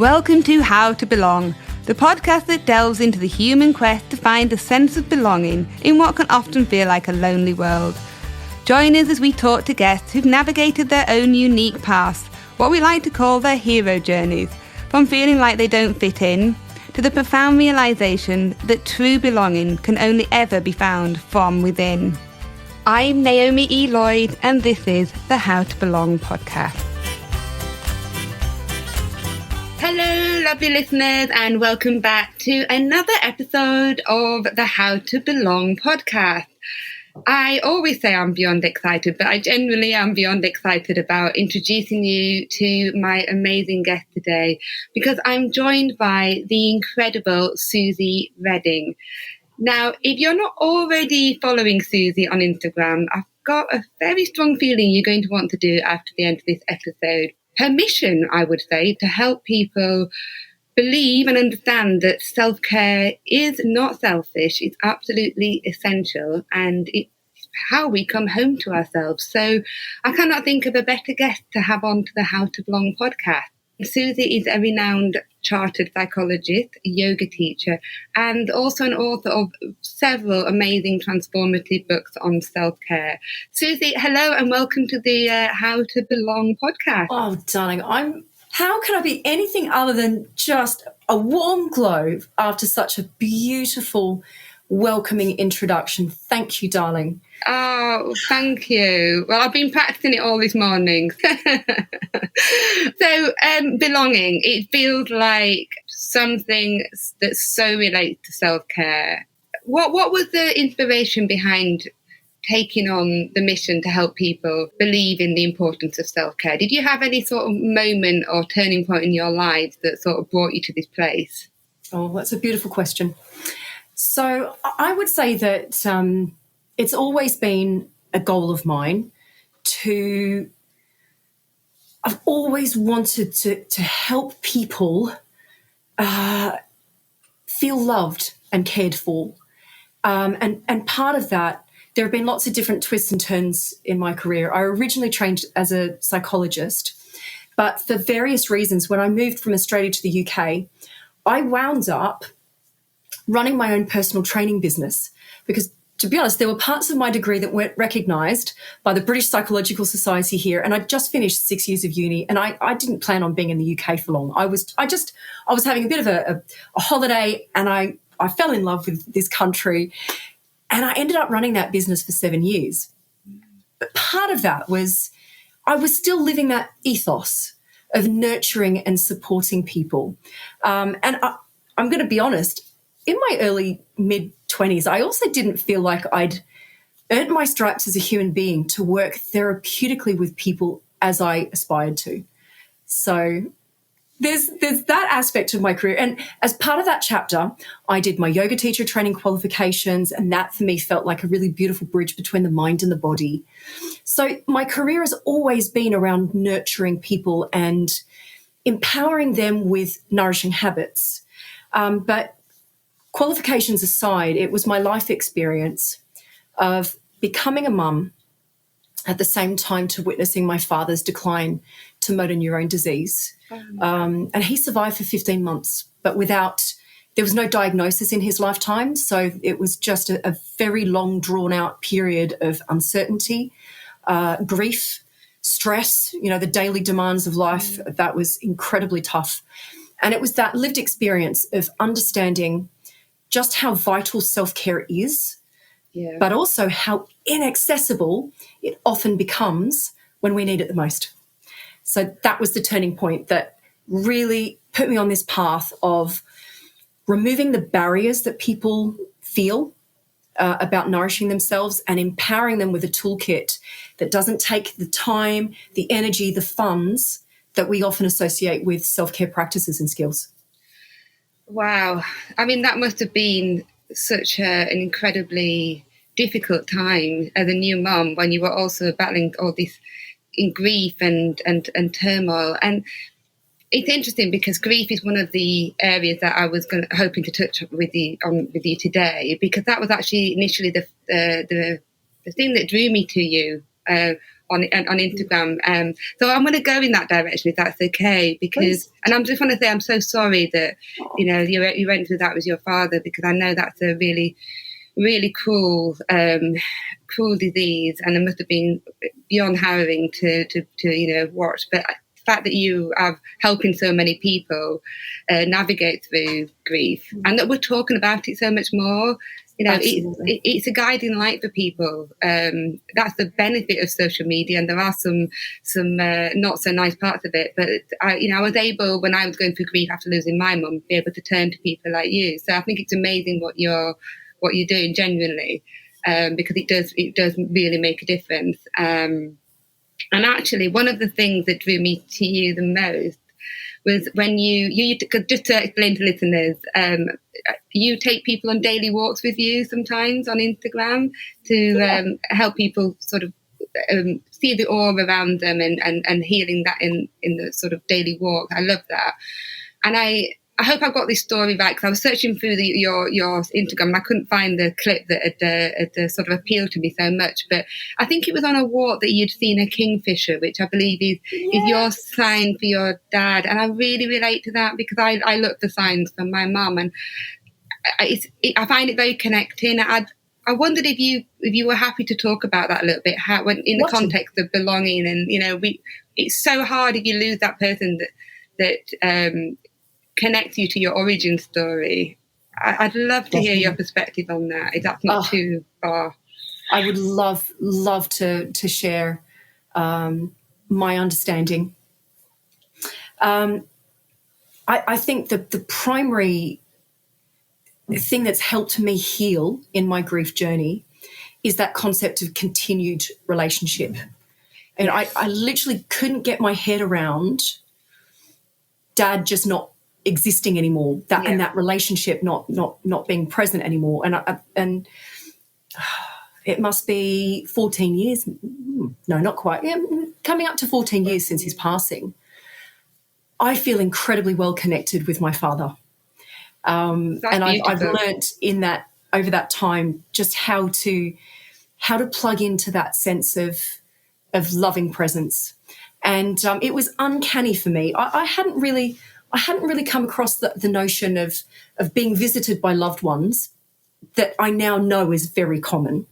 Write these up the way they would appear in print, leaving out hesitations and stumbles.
Welcome to How to Belong, the podcast that delves into the human quest to find a sense of belonging in what can often feel like a lonely world. Join us as we talk to guests who've navigated their own unique paths, what we like to call their hero journeys, from feeling like they don't fit in, to the profound realisation that true belonging can only ever be found from within. I'm Naomi E. Lloyd, and this is the How to Belong podcast. Hello, lovely listeners, and welcome back to another episode of the How to Belong podcast. I always say I'm beyond excited, but I genuinely am beyond excited about introducing you to my amazing guest today, because I'm joined by the incredible Suzy Reading. Now, if you're not already following Suzy on Instagram, I've got a very strong feeling you're going to want to do after the end of this episode. Her mission, I would say, to help people believe and understand that self-care is not selfish, it's absolutely essential, and it's how we come home to ourselves. So I cannot think of a better guest to have on to the How to Belong podcast. Suzy is a renowned chartered psychologist, yoga teacher, and also an author of several amazing transformative books on self-care. Suzy, hello and welcome to the How to Belong podcast. Oh, darling, how can I be anything other than just a warm glow after such a beautiful, welcoming introduction? Thank you, darling. Oh, thank you. Well, I've been practicing it all this morning. So, belonging, it feels like something that so relates to self-care. What was the inspiration behind taking on the mission to help people believe in the importance of self-care? Did you have any sort of moment or turning point in your life that sort of brought you to this place? Oh, that's a beautiful question. So I would say that it's always been a goal of mine I've always wanted to help people feel loved and cared for. And part of that, there have been lots of different twists and turns in my career. I originally trained as a psychologist, but for various reasons, when I moved from Australia to the UK, I wound up running my own personal training business because, to be honest, there were parts of my degree that weren't recognised by the British Psychological Society here, and I'd just finished 6 years of uni, and I didn't plan on being in the UK for long. I was having a bit of a holiday, and I fell in love with this country, and I ended up running that business for 7 years. But part of that was I was still living that ethos of nurturing and supporting people. And I'm going to be honest, in my early mid-20s, I also didn't feel like I'd earned my stripes as a human being to work therapeutically with people as I aspired to. So there's that aspect of my career. And as part of that chapter, I did my yoga teacher training qualifications, and that for me felt like a really beautiful bridge between the mind and the body. So my career has always been around nurturing people and empowering them with nourishing habits. But qualifications aside, it was my life experience of becoming a mum at the same time to witnessing my father's decline to motor neurone disease. And he survived for 15 months, but there was no diagnosis in his lifetime. So it was just a very long, drawn-out period of uncertainty, grief, stress, the daily demands of life. That was incredibly tough. And it was that lived experience of understanding just how vital self-care is, but also how inaccessible it often becomes when we need it the most. So that was the turning point that really put me on this path of removing the barriers that people feel about nourishing themselves and empowering them with a toolkit that doesn't take the time, the energy, the funds that we often associate with self-care practices and skills. Wow. I mean, that must have been such an incredibly difficult time as a new mum when you were also battling all this in grief and turmoil. And it's interesting because grief is one of the areas that I was hoping to touch with you today, because that was actually initially the thing that drew me to you on Instagram. So I'm going to go in that direction if that's okay, because, and I just want to say I'm so sorry that, you know, you went through that with your father, because I know that's a really, really cruel disease, and it must have been beyond harrowing to you know, watch. But the fact that you are helping so many people navigate through grief, and that we're talking about it so much more, you know, it's a guiding light for people. That's the benefit of social media, and there are some not so nice parts of it. But I was able, when I was going through grief after losing my mum, to be able to turn to people like you. So I think it's amazing what you're doing, genuinely, because it does really make a difference. And actually, one of the things that drew me to you the most was when you just to explain to listeners, you take people on daily walks with you sometimes on Instagram to help people sort of see the aura around them and healing that in the sort of daily walk. I love that. And I hope I got this story right, because I was searching through your Instagram and I couldn't find the clip that had sort of appealed to me so much. But I think it was on a walk that you'd seen a kingfisher, which I believe is your sign for your dad. And I really relate to that, because I look for signs from my mum, and I find it very connecting. I wondered if you were happy to talk about that a little bit, how, when in the context of belonging, and you know, it's so hard if you lose that person that connects you to your origin story. I'd love to hear your perspective on that, if that's not too far. I would love to share my understanding. I think that the primary thing that's helped me heal in my grief journey is that concept of continued relationship. And I literally couldn't get my head around Dad just not existing anymore, and that relationship not being present anymore. And it must be 14 years. No, not quite. Yeah, coming up to 14 years since his passing. I feel incredibly well connected with my father. And I've learnt in that, over that time, just how to plug into that sense of loving presence. And it was uncanny for me. I hadn't really come across the notion of being visited by loved ones that I now know is very common.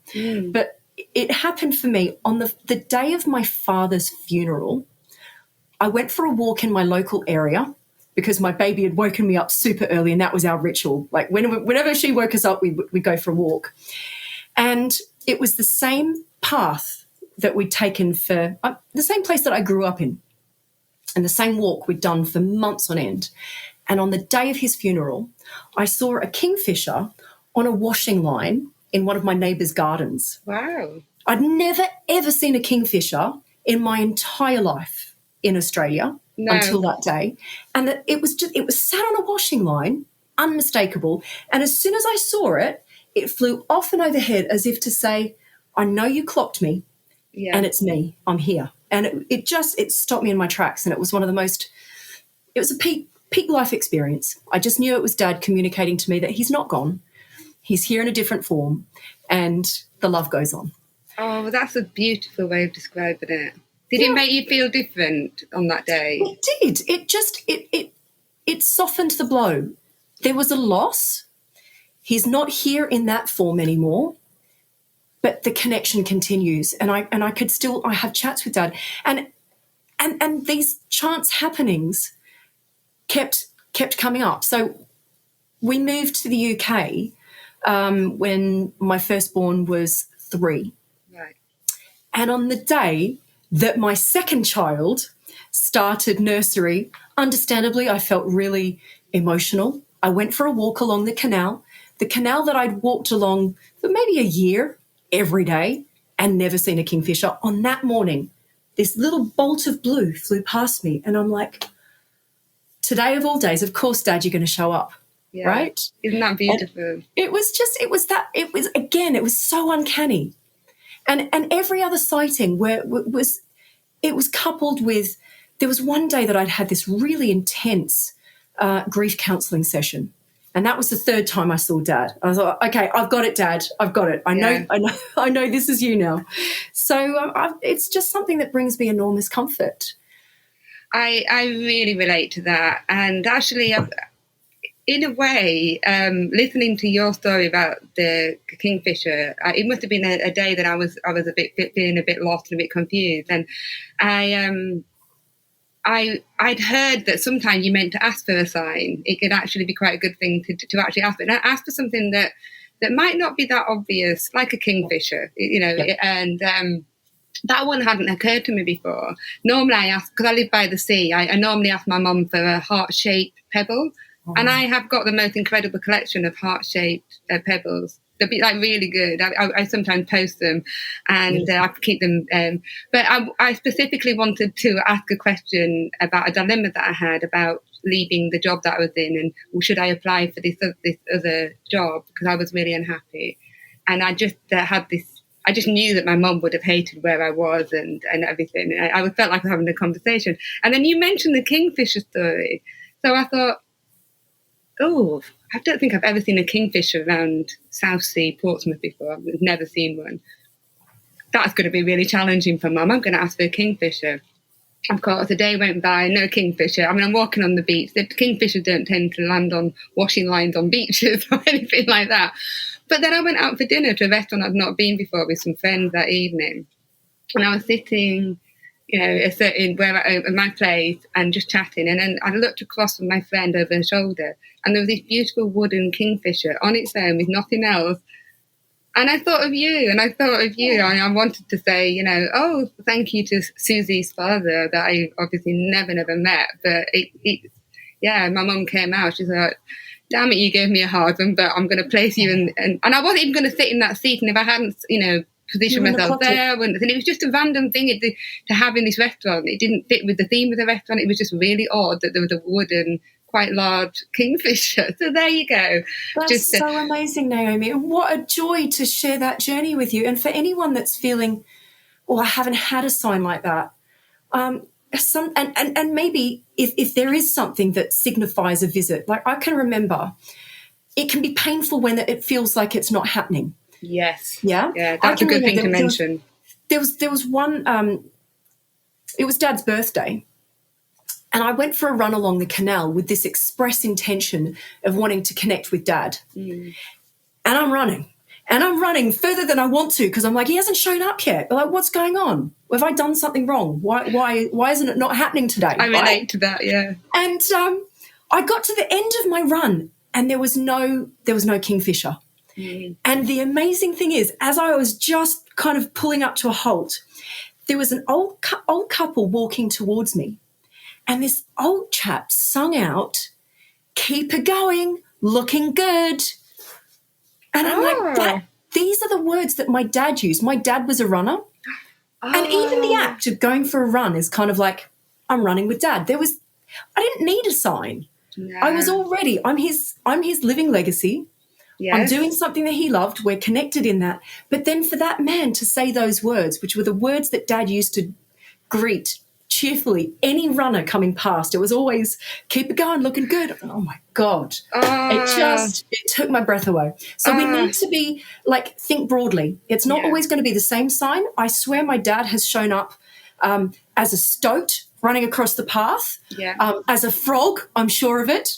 But it happened for me on the day of my father's funeral. I went for a walk in my local area because my baby had woken me up super early, and that was our ritual. Like whenever she woke us up, we'd go for a walk. And it was the same path that we'd taken for the same place that I grew up in, and the same walk we'd done for months on end. And on the day of his funeral, I saw a kingfisher on a washing line in one of my neighbour's gardens. Wow. I'd never, ever seen a kingfisher in my entire life in Australia until that day. And it was sat on a washing line, unmistakable. And as soon as I saw it, it flew off and overhead as if to say, I know you clocked me, and it's me. I'm here. And it stopped me in my tracks. And it was one of the most, it was a peak life experience. I just knew it was Dad communicating to me that he's not gone. He's here in a different form, and the love goes on. Oh, well, that's a beautiful way of describing it. Did it make you feel different on that day? It did. It softened the blow. There was a loss. He's not here in that form anymore, but the connection continues. And I have chats with Dad, and these chance happenings kept coming up. So we moved to the UK when my firstborn was 3. Right. And on the day that my second child started nursery, understandably, I felt really emotional. I went for a walk along the canal that I'd walked along for maybe a year every day and never seen a kingfisher. On that morning, this little bolt of blue flew past me, and I'm like, today of all days, of course, Dad, you're going to show up. Yeah. Right? Isn't that beautiful? And it was so uncanny. And every other sighting was coupled with, there was one day that I'd had this really intense grief counselling session. And that was the third time I saw Dad. I thought, okay, I've got it, Dad. I've got it. I know this is you now. So it's just something that brings me enormous comfort. I really relate to that. And actually, in a way, listening to your story about the kingfisher, it must have been a day that I was feeling a bit lost and a bit confused. And I'd heard that sometimes you meant to ask for a sign. It could actually be quite a good thing to actually ask for. And ask for something that might not be that obvious, like a kingfisher, Yep. And that one hadn't occurred to me before. Normally I ask, because I live by the sea, I normally ask my mum for a heart-shaped pebble. Oh. And I have got the most incredible collection of heart-shaped pebbles. They'll be like really good. I sometimes post them, and I keep them. But I specifically wanted to ask a question about a dilemma that I had about leaving the job that I was in, and should I apply for this other job, because I was really unhappy, and I just had this. I just knew that my mum would have hated where I was and everything. And I felt like I was having a conversation. And then you mentioned the kingfisher story, so I thought, oh, I don't think I've ever seen a kingfisher around Southsea, Portsmouth before. I've never seen one. That's going to be really challenging for Mum. I'm going to ask for a kingfisher. Of course, a day went by, no kingfisher. I mean, I'm walking on the beach. The kingfishers don't tend to land on washing lines on beaches or anything like that. But then I went out for dinner to a restaurant I'd not been before with some friends that evening. And I was sitting, in my place and just chatting. And then I looked across from my friend over her shoulder, and there was this beautiful wooden kingfisher on its own with nothing else. And I thought of you, and I wanted to say, oh, thank you to Suzy's father that I obviously never met. But my mum came out. She thought, damn it, you gave me a hard one, but I'm going to place you in. And I wasn't even going to sit in that seat. And if I hadn't, positioned myself there, and it was just a random thing to have in this restaurant. It didn't fit with the theme of the restaurant. It was just really odd that there was a wooden, quite large kingfisher. So there you go. That's so amazing, Naomi. And what a joy to share that journey with you. And for anyone that's feeling, I haven't had a sign like that. And maybe if there is something that signifies a visit, like I can remember, it can be painful when it feels like it's not happening. Yes. Yeah. That's a good thing to mention. There was one. It was Dad's birthday, and I went for a run along the canal with this express intention of wanting to connect with Dad. And I'm running further than I want to, because I'm like, he hasn't shown up yet. Like, what's going on? Have I done something wrong? Why isn't it not happening today? I relate to that, yeah. And I got to the end of my run, and there was no kingfisher. And the amazing thing is, as I was just kind of pulling up to a halt, there was an old couple walking towards me, and this old chap sung out, "Keep it going, looking good." And I'm like, these are the words that my dad used. My dad was a runner. And even the act of going for a run is kind of like, I'm running with Dad. I didn't need a sign. No. I was already, I'm his living legacy. Yes. I'm doing something that he loved. We're connected in that. But then for that man to say those words, which were the words that Dad used to greet cheerfully any runner coming past, it was always, "Keep it going, looking good." Oh my God. It took my breath away. So we need to be think broadly. It's not always going to be the same sign. I swear my dad has shown up as a stoat running across the path, as a frog, I'm sure of it.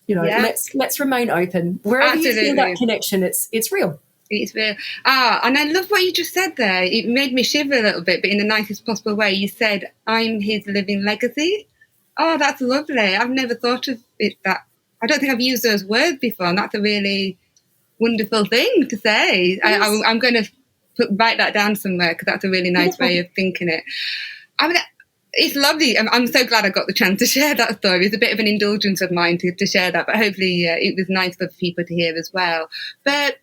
Let's remain open. Wherever you feel that connection, it's real. It's real. And I love what you just said there. It made me shiver a little bit, but in the nicest possible way. You said, "I'm his living legacy." Oh, that's lovely. I've never thought of it that. I don't think I've used those words before, and that's a really wonderful thing to say. Yes. I'm going to write that down somewhere, because that's a really nice way of thinking it. I mean, it's lovely. I'm so glad I got the chance to share that story. It's a bit of an indulgence of mine to share that, but hopefully it was nice for people to hear as well. But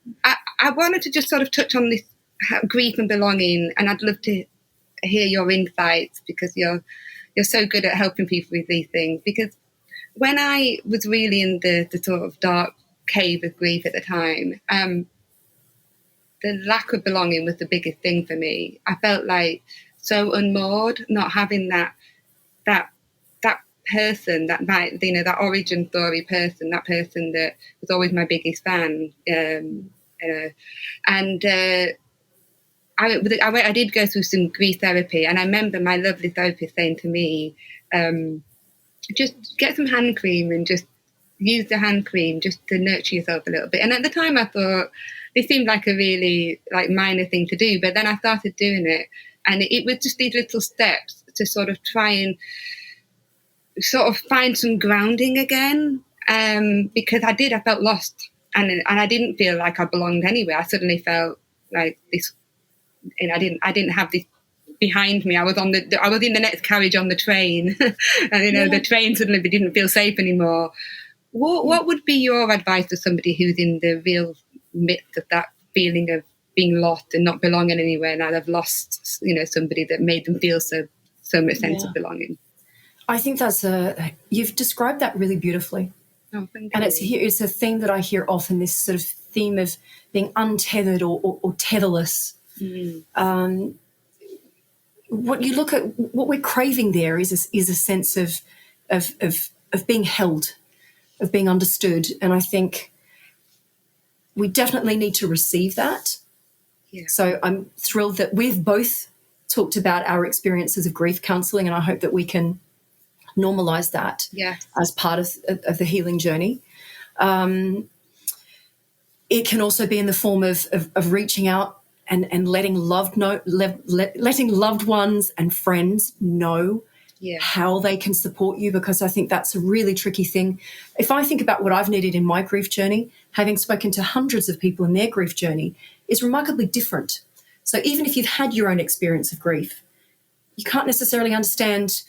I wanted to just sort of touch on this grief and belonging, and I'd love to hear your insights, because you're so good at helping people with these things. Because when I was really in the sort of dark cave of grief at the time, the lack of belonging was the biggest thing for me. I felt like so unmoored, not having that person that might, that origin story person, that person that was always my biggest fan. I did go through some grief therapy, and I remember my lovely therapist saying to me, just get some hand cream and just use the hand cream just to nurture yourself a little bit. And at the time I thought it seemed like a really minor thing to do, but then I started doing it, and it was just these little steps to sort of try and sort of find some grounding again, because I felt lost, and I didn't feel like I belonged anywhere. I suddenly felt like this, and I didn't have this behind me. I was in the next carriage on the train, and the train suddenly didn't feel safe anymore. What would be your advice to somebody who's in the real midst of that feeling of being lost and not belonging anywhere, now they've lost, somebody that made them feel so much sense of belonging? I think you've described that really beautifully. Oh, thank you. And it's a theme that I hear often, this sort of theme of being untethered or tetherless. What you look at, what we're craving there is a sense of being held, of being understood. And I think we definitely need to receive that. Yeah. So I'm thrilled that we've both talked about our experiences of grief counselling, and I hope that we can normalise that as part of the healing journey. It can also be in the form of reaching out and letting loved ones and friends know how they can support you, because I think that's a really tricky thing. If I think about what I've needed in my grief journey, having spoken to hundreds of people in their grief journey is remarkably different. So even if you've had your own experience of grief, you can't necessarily understand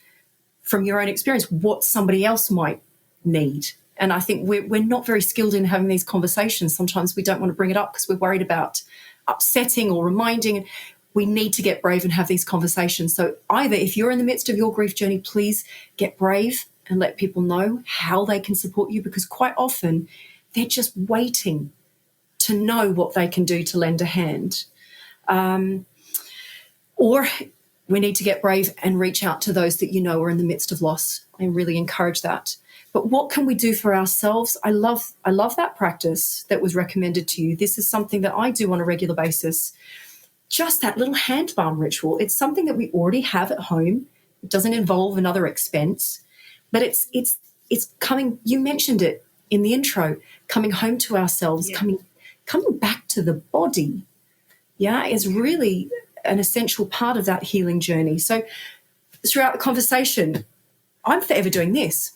from your own experience what somebody else might need. And I think we're not very skilled in having these conversations. Sometimes we don't want to bring it up because we're worried about upsetting or reminding. We need to get brave and have these conversations. So either if you're in the midst of your grief journey, please get brave and let people know how they can support you, because quite often they're just waiting to know what they can do to lend a hand. Or we need to get brave and reach out to those that are in the midst of loss. I really encourage that. But what can we do for ourselves? I love that practice that was recommended to you. This is something that I do on a regular basis. Just that little hand balm ritual. It's something that we already have at home. It doesn't involve another expense, but it's coming. You mentioned it in the intro. Coming home to ourselves, coming back to the body. Is really an essential part of that healing journey. So throughout the conversation, I'm forever doing this.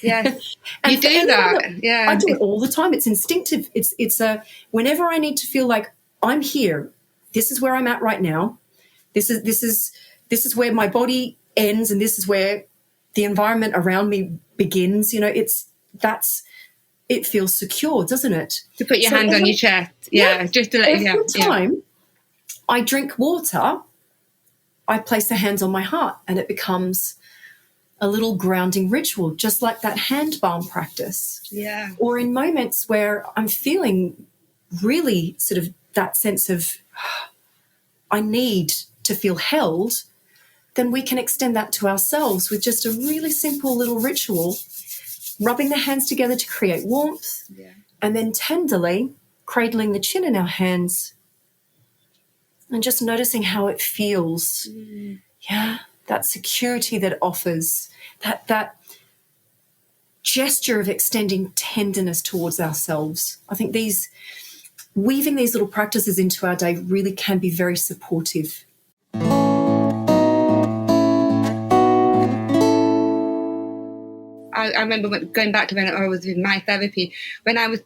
Yes, you do that. I do it all the time. It's instinctive. It's whenever I need to feel like I'm here, this is where I'm at right now. This is where my body ends, and this is where the environment around me begins. It feels secure, doesn't it? To put your hand on your chest. Just to let you know. Every time I drink water, I place the hands on my heart, and it becomes a little grounding ritual, just like that hand balm practice. Yeah. Or in moments where I'm feeling really sort of that sense of I need to feel held, then we can extend that to ourselves with just a really simple little ritual, rubbing the hands together to create warmth, and then tenderly cradling the chin in our hands and just noticing how it feels. That security that offers, that gesture of extending tenderness towards ourselves. I think weaving these little practices into our day really can be very supportive. I remember going back to when I was in my therapy, when I was,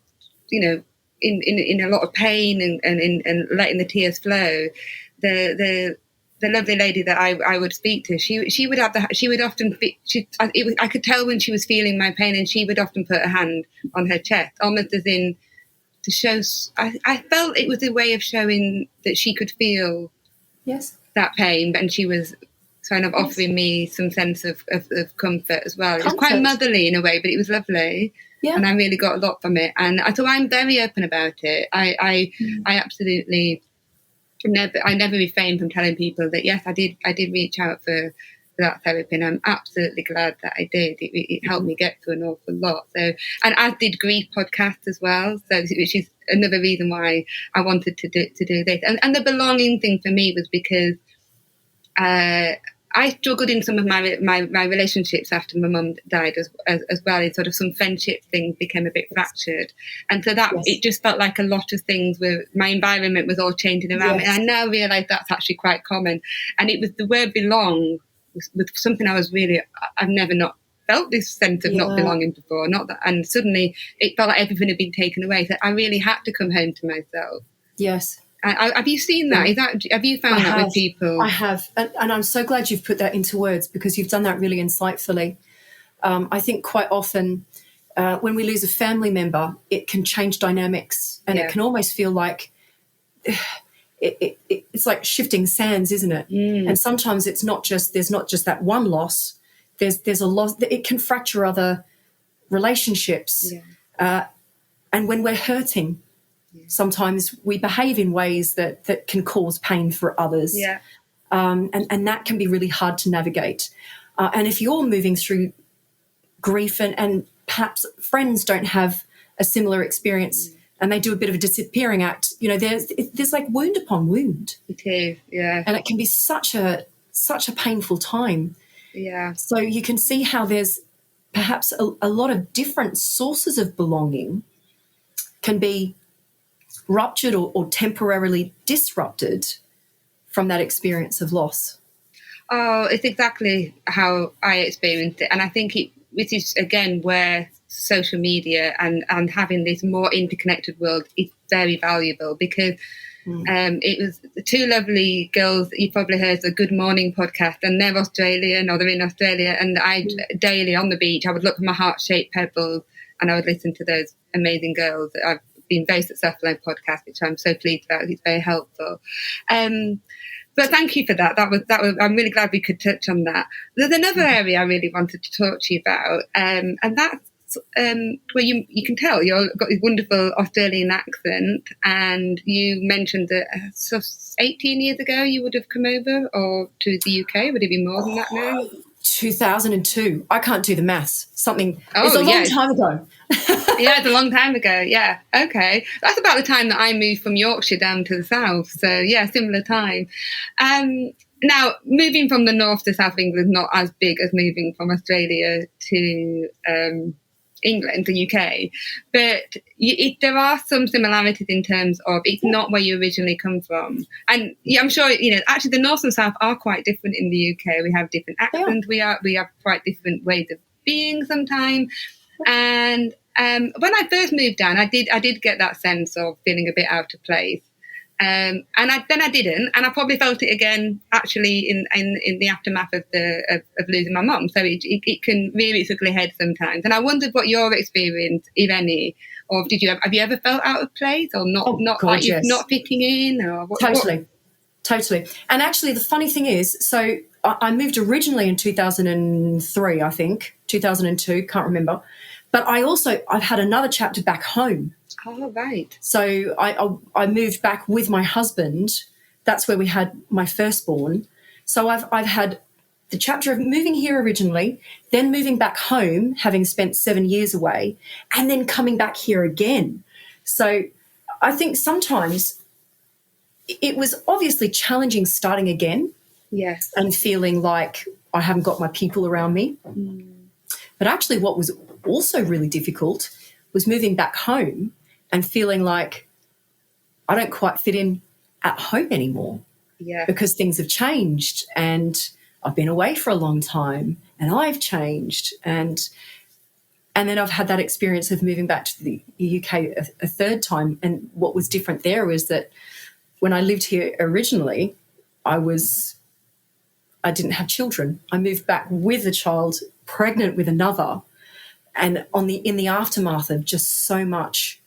in a lot of pain and letting the tears flow, the lovely lady that I would speak to, she would often I could tell when she was feeling my pain, and she would often put a hand on her chest, almost as in to show. I felt it was a way of showing that she could feel that pain, and she was kind of offering me some sense of comfort as well. It was quite motherly in a way, but it was lovely. And I really got a lot from it. And so I'm very open about it. I absolutely never refrain from telling people that, yes, I did reach out for that therapy, and I'm absolutely glad that I did. It helped me get through an awful lot. So, and as did grief podcast as well. So, which is another reason why I wanted to do this. And the belonging thing for me was because I struggled in some of my relationships after my mum died as well. In sort of some friendship things became a bit fractured, and so that it just felt like a lot of things were, my environment was all changing around me. And I now realise that's actually quite common. And it was the word belong was something I've never not felt this sense of not belonging before. Not that, and suddenly it felt like everything had been taken away. So I really had to come home to myself. Yes. Have you seen that? Have you found that with people? I have. And I'm so glad you've put that into words, because you've done that really insightfully. I think quite often when we lose a family member, it can change dynamics, and it can almost feel like it's like shifting sands, isn't it? And sometimes there's not just that one loss. There's a loss. It can fracture other relationships. And when we're hurting, sometimes we behave in ways that can cause pain for others. And that can be really hard to navigate. And if you're moving through grief and perhaps friends don't have a similar experience and they do a bit of a disappearing act, there's like wound upon wound. It is, And it can be such a painful time. So you can see how there's perhaps a lot of different sources of belonging can be ruptured or temporarily disrupted from that experience of loss. Oh, it's exactly how I experienced it. And I think this is, again, where social media and having this more interconnected world is very valuable, because it was two lovely girls that you probably heard the Good Morning podcast, and they're Australian, or they're in Australia, and I daily on the beach, I would look at my heart-shaped pebbles and I would listen to those amazing girls. I've been very successful in podcast, which I'm so pleased about. It's very helpful. But thank you for that. That was. I'm really glad we could touch on that. There's another area I really wanted to talk to you about, and that's where you can tell you've got this wonderful Australian accent, and you mentioned that 18 years ago you would have come over or to the UK. Would it be more than that now? 2002. I can't do the maths. It's a long time ago. Yeah, it's a long time ago. Yeah. Okay. That's about the time that I moved from Yorkshire down to the south. So, yeah, similar time. Now, moving from the north to south of England is not as big as moving from Australia to England, the UK. But there are some similarities in terms of it's not where you originally come from. And I'm sure, actually the north and south are quite different in the UK. We have different accents. We have quite different ways of being sometimes. And when I first moved down, I did get that sense of feeling a bit out of place, and I didn't, and I probably felt it again actually in the aftermath of losing my mum. So it can rear its ugly head sometimes, and I wondered what your experience, if any, or have you ever felt out of place or not not fitting in, or what? Totally. And actually, the funny thing is, so I moved originally in 2003, I think 2002, can't remember. But I've had another chapter back home. Oh, right. So I moved back with my husband. That's where we had my firstborn. So I've had the chapter of moving here originally, then moving back home, having spent 7 years away, and then coming back here again. So I think sometimes it was obviously challenging starting again. Yes. And feeling like I haven't got my people around me. But actually what was also really difficult was moving back home and feeling like I don't quite fit in at home anymore. Because things have changed and I've been away for a long time and I've changed. And then I've had that experience of moving back to the UK a third time. And what was different there was that when I lived here originally, I didn't have children. I moved back with a child, pregnant with another, and in the aftermath of just so much,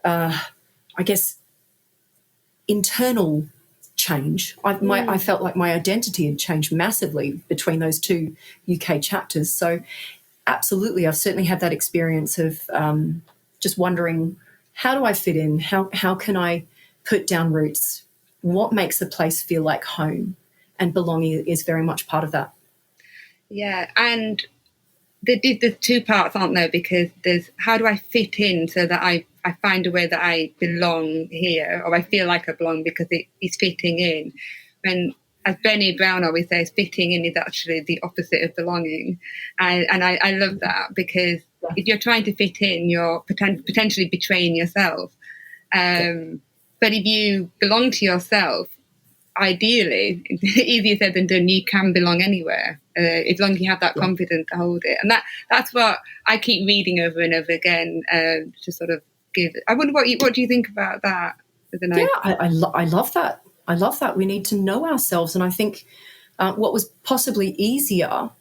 I guess, internal change. I felt like my identity had changed massively between those two UK chapters. So absolutely, I've certainly had that experience of just wondering, how do I fit in? How can I put down roots? What makes a place feel like home? And belonging is very much part of that. Yeah, and there's two parts, aren't there? Because there's how do I fit in so that I find a way that I belong here, or I feel like I belong because it is fitting in. When, as Bernie Brown always says, fitting in is actually the opposite of belonging. And I love that, because if you're trying to fit in, you're potentially betraying yourself. But if you belong to yourself, ideally, easier said than done, you can belong anywhere, as long as you have that confidence to hold it. And that's what I keep reading over and over again, to sort of give. I wonder what do you think about that? I love that. I love that. We need to know ourselves. And I think what was possibly easier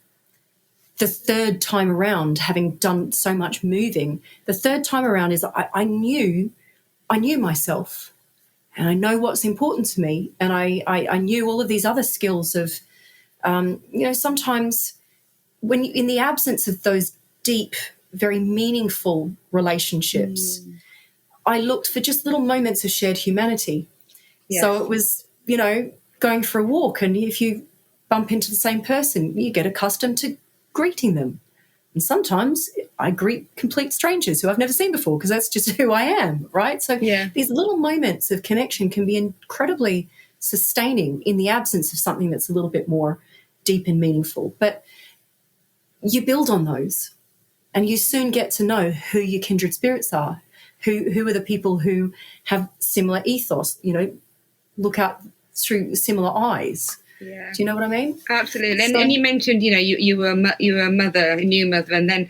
the third time around, having done so much moving, the third time around is I knew myself. And I know what's important to me. And I knew all of these other skills of, sometimes when in the absence of those deep, very meaningful relationships, I looked for just little moments of shared humanity. Yes. So it was, going for a walk, and if you bump into the same person, you get accustomed to greeting them. And sometimes I greet complete strangers who I've never seen before, because that's just who I am, right? So these little moments of connection can be incredibly sustaining in the absence of something that's a little bit more deep and meaningful. But you build on those, and you soon get to know who your kindred spirits are, who are the people who have similar ethos, look out through similar eyes. Yeah. Do you know what I mean? Absolutely. And you mentioned, you were a mother, a new mother, and then,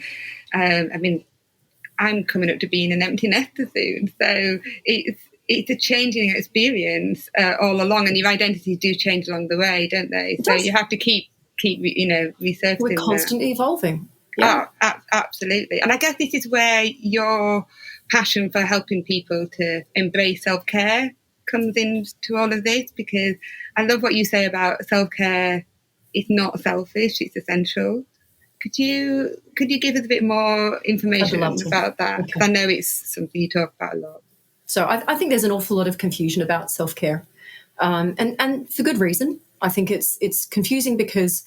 I'm coming up to being an empty nester soon. So it's a changing experience all along, and your identities do change along the way, don't they? So you have to keep researching. We're constantly evolving. Yeah, absolutely. And I guess this is where your passion for helping people to embrace self-care comes into all of this, because I love what you say about self-care. It's not selfish, it's essential. Could you give us a bit more information about that? Because I know it's something you talk about a lot. So I think there's an awful lot of confusion about self-care, and for good reason. I think it's confusing because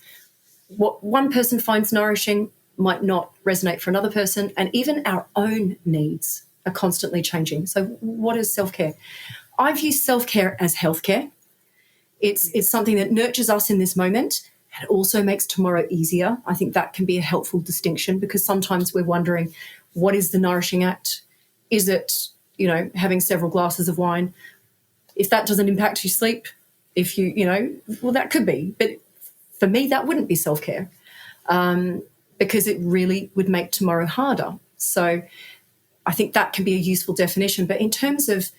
what one person finds nourishing might not resonate for another person, and even our own needs are constantly changing. So what is self-care? I view self-care as healthcare. It's something that nurtures us in this moment and also makes tomorrow easier. I think that can be a helpful distinction, because sometimes we're wondering, what is the nourishing act? Is it, having several glasses of wine? If that doesn't impact your sleep, if well, that could be. But for me, that wouldn't be self-care, because it really would make tomorrow harder. So I think that can be a useful definition. But in terms of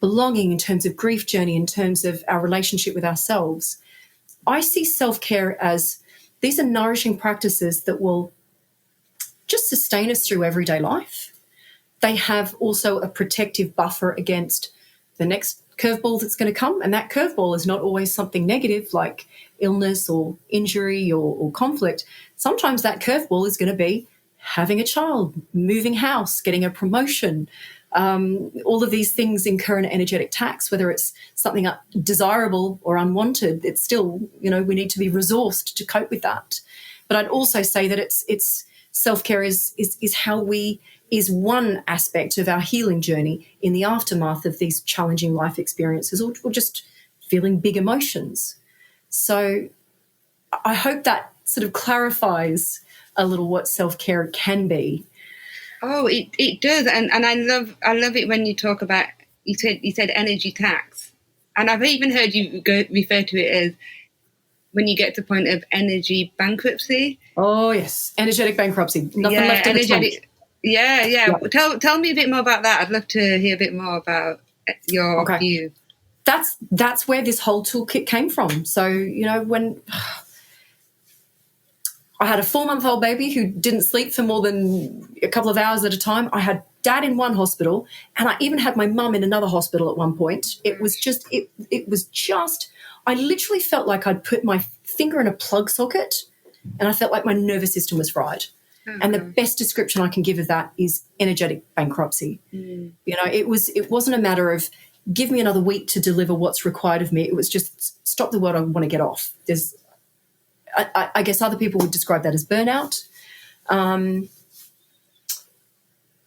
belonging, in terms of grief journey, in terms of our relationship with ourselves, I see self-care as these are nourishing practices that will just sustain us through everyday life. They have also a protective buffer against the next curveball that's going to come, and that curveball is not always something negative like illness or injury or conflict. Sometimes that curveball is going to be having a child, moving house, getting a promotion. All of these things incur an energetic tax, whether it's something desirable or unwanted. It's still, we need to be resourced to cope with that. But I'd also say that it's self-care is one aspect of our healing journey in the aftermath of these challenging life experiences, or just feeling big emotions. So I hope that sort of clarifies a little what self-care can be. Oh, it does, and I love it when you talk about, you said energy tax, and I've even heard you refer to it as when you get to the point of energy bankruptcy. Oh yes, energetic bankruptcy. Nothing left in the tank. Yeah. Yep. Tell me a bit more about that. I'd love to hear a bit more about your view. That's where this whole toolkit came from. So when I had a 4-month-old baby who didn't sleep for more than a couple of hours at a time. I had dad in one hospital, and I even had my mum in another hospital at one point. It was just, I literally felt like I'd put my finger in a plug socket, and I felt like my nervous system was fried. Mm-hmm. And the best description I can give of that is energetic bankruptcy. Mm. It wasn't a matter of give me another week to deliver what's required of me. It was just stop the word, I want to get off. I guess other people would describe that as burnout.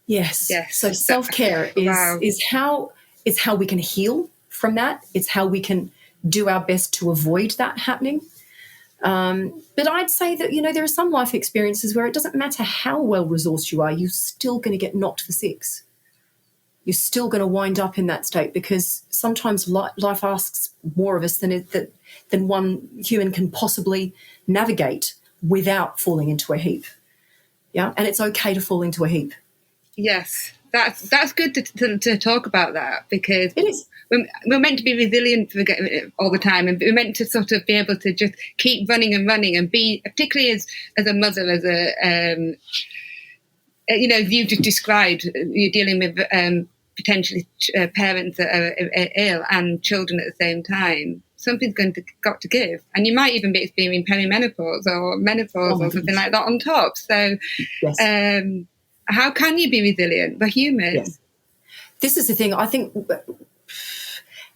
Yes. So self-care is how we can heal from that. It's how we can do our best to avoid that happening. But I'd say that, there are some life experiences where it doesn't matter how well-resourced you are, you're still going to get knocked for six. You're still going to wind up in that state because sometimes life asks more of us than one human can possibly navigate without falling into a heap. Yeah, and it's okay to fall into a heap. Yes, that's good to talk about that, because it is. We're meant to be resilient all the time, and we're meant to sort of be able to just keep running and be, particularly as a mother, as a you just described, you're dealing with potentially parents that are ill and children at the same time. Something's got to give, and you might even be experiencing perimenopause or menopause or something like that on top. So, yes. How can you be resilient? We're human. Yes. This is the thing. I think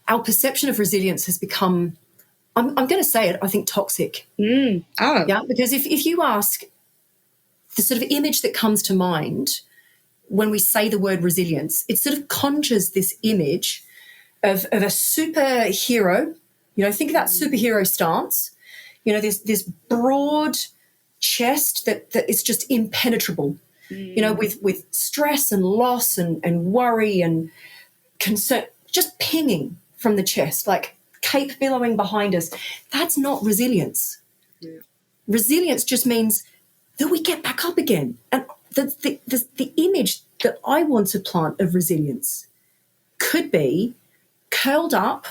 our perception of resilience has become, I'm going to say it, I think, toxic. Yeah, because if you ask, the sort of image that comes to mind when we say the word resilience, it sort of conjures this image of a superhero. Think of that superhero stance. This broad chest that is just impenetrable. With stress and loss and worry and concern just pinging from the chest, like cape billowing behind us. That's not resilience. Yeah. Resilience just means that we get back up again. And the image that I want to plant of resilience could be curled up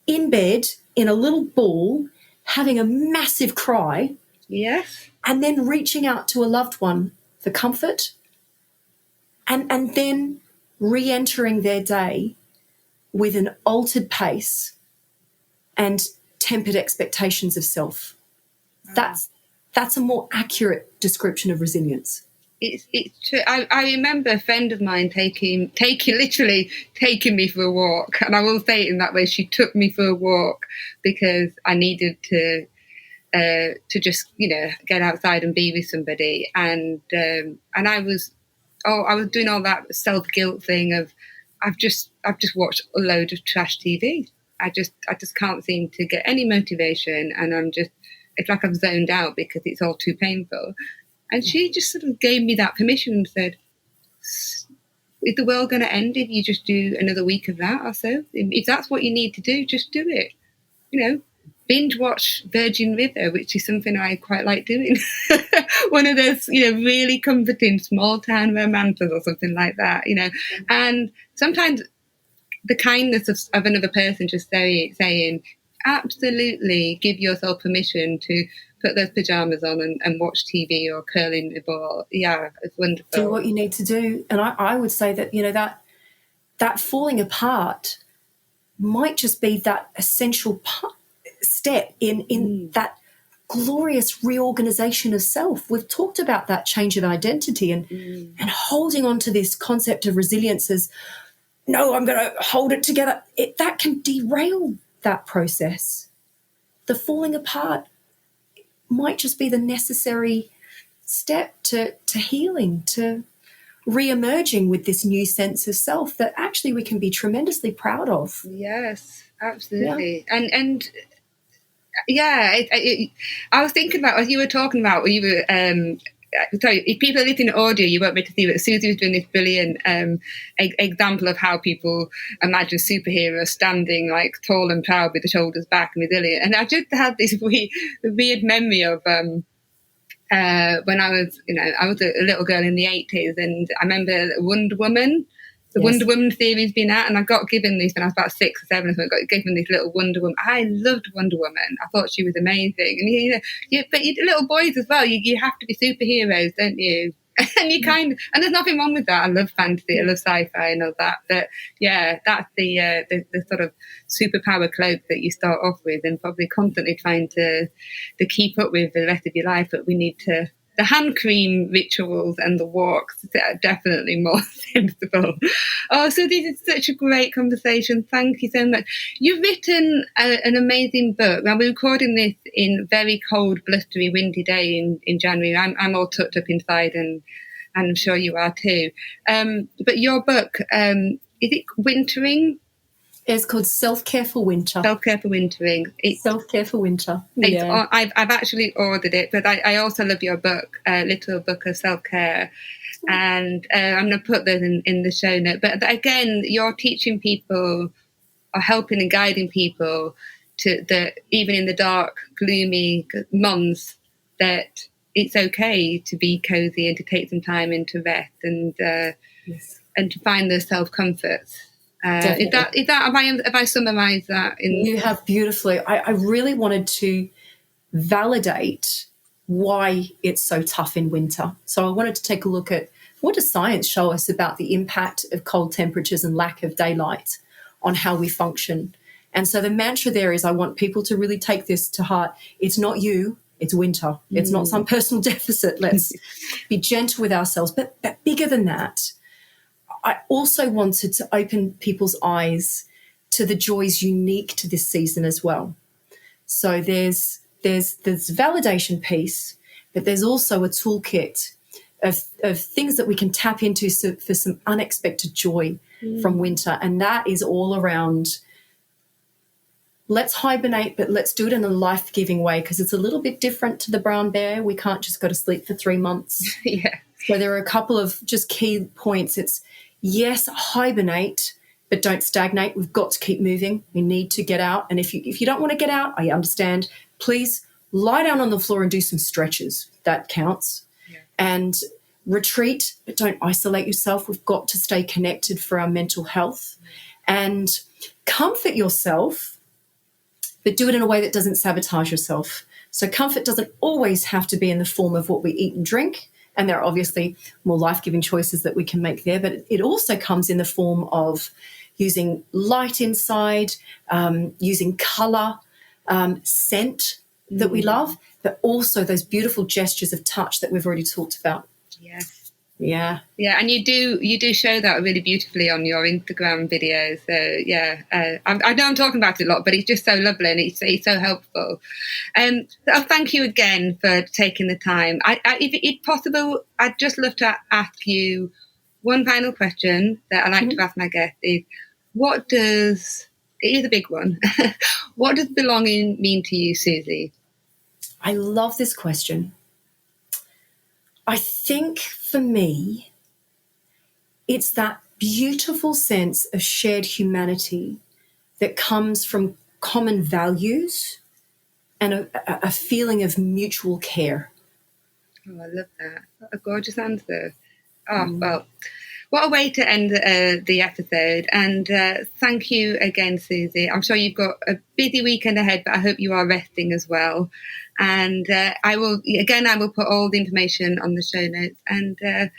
in bed in a little ball, having a massive cry. Yes. And then reaching out to a loved one for comfort, and then re-entering their day with an altered pace and tempered expectations of self. That's a more accurate description of resilience. It's true. I remember a friend of mine literally taking me for a walk, and I will say it in that way. She took me for a walk because I needed to just get outside and be with somebody, and I was doing all that self-guilt thing of I've just watched a load of trash TV. I just can't seem to get any motivation, and it's like I've zoned out because it's all too painful. And she just sort of gave me that permission and said, is the world going to end if you just do another week of that or so? If that's what you need to do, just do it. Binge watch Virgin River, which is something I quite like doing. One of those, really comforting small town romances or something like that, And sometimes the kindness of another person just saying, absolutely give yourself permission to put those pajamas on and watch TV or curl in the ball. Yeah, it's wonderful. Do what you need to do. And I would say that, that falling apart might just be that essential step in that glorious reorganization of self. We've talked about that change of identity and holding on to this concept of resilience as, no, I'm going to hold it together. That can derail that process. The falling apart might just be the necessary step to healing, to re-emerging with this new sense of self that actually we can be tremendously proud of. Yes, absolutely. Yeah. And yeah, I was thinking about, as you were talking about, sorry, if people are listening to audio, you won't be able to see, but Suzy was doing this brilliant example of how people imagine superheroes standing like tall and proud with the shoulders back and resilient. And I just had this weird memory of when I was a little girl in the 80s, and I remember Wonder Woman. The Wonder Woman theory's been out, and I got given this when I was about 6 or 7. I got given this little Wonder Woman. I loved Wonder Woman. I thought she was amazing. And but little boys as well. You have to be superheroes, don't you? And and there's nothing wrong with that. I love fantasy. I love sci-fi and all that. But yeah, that's the sort of superpower cloak that you start off with, and probably constantly trying to keep up with for the rest of your life. But we need to the hand cream rituals and the walks are definitely more sensible. Oh, so this is such a great conversation. Thank you so much. You've written an amazing book. Now, we're recording this in very cold, blustery, windy day in January. I'm all tucked up inside, and I'm sure you are too. But your book, is it Wintering? It's called Self-Care for Winter. Self-Care for Wintering. Self-Care for Winter. Yeah. I've actually ordered it, but I also love your book, Little Book of Self-Care. And I'm going to put that in the show note. But again, you're teaching people or helping and guiding people to that even in the dark, gloomy months, that it's okay to be cozy and to take some time and to rest and to find those self-comforts. Is that have I summarised that? You have beautifully. I really wanted to validate why it's so tough in winter. So I wanted to take a look at what does science show us about the impact of cold temperatures and lack of daylight on how we function. And so the mantra there is I want people to really take this to heart. It's not you, it's winter. It's not some personal deficit. Let's be gentle with ourselves. But bigger than that, I also wanted to open people's eyes to the joys unique to this season as well. So there's validation piece, but there's also a toolkit of things that we can tap into for some unexpected joy from winter. And that is all around let's hibernate, but let's do it in a life-giving way because it's a little bit different to the brown bear. We can't just go to sleep for 3 months. Yeah. So there are a couple of just key points. It's, yes, hibernate, but don't stagnate. We've got to keep moving. We need to get out. And if you don't want to get out, I understand. Please lie down on the floor and do some stretches. That counts. Yeah. And retreat, but don't isolate yourself. We've got to stay connected for our mental health. And comfort yourself, but do it in a way that doesn't sabotage yourself. So comfort doesn't always have to be in the form of what we eat and drink. And there are obviously more life-giving choices that we can make there, but it also comes in the form of using light inside, using colour, scent that we love, but also those beautiful gestures of touch that we've already talked about. Yes. Yeah. Yeah, and you do show that really beautifully on your Instagram videos. So yeah, I know I'm talking about it a lot, but it's just so lovely and it's so helpful. So thank you again for taking the time. If possible, I'd just love to ask you one final question that I like to ask my guests is, it is a big one. What does belonging mean to you, Suzy? I love this question. I think for me, it's that beautiful sense of shared humanity that comes from common values and a feeling of mutual care. Oh, I love that. A gorgeous answer. Oh, well, what a way to end the episode. And thank you again, Suzy. I'm sure you've got a busy weekend ahead, but I hope you are resting as well. And I will put all the information on the show notes. And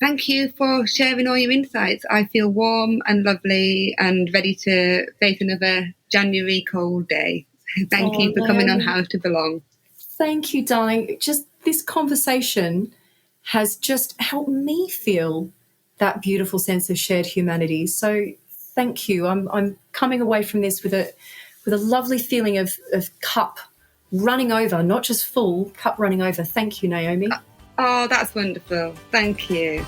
thank you for sharing all your insights. I feel warm and lovely and ready to face another January cold day. Thank you for coming on How to Belong. Thank you, darling. Just this conversation has just helped me feel that beautiful sense of shared humanity. So thank you. I'm coming away from this with a lovely feeling of cup running over, not just full, cup running over. Thank you, Naomi. Oh, that's wonderful. Thank you.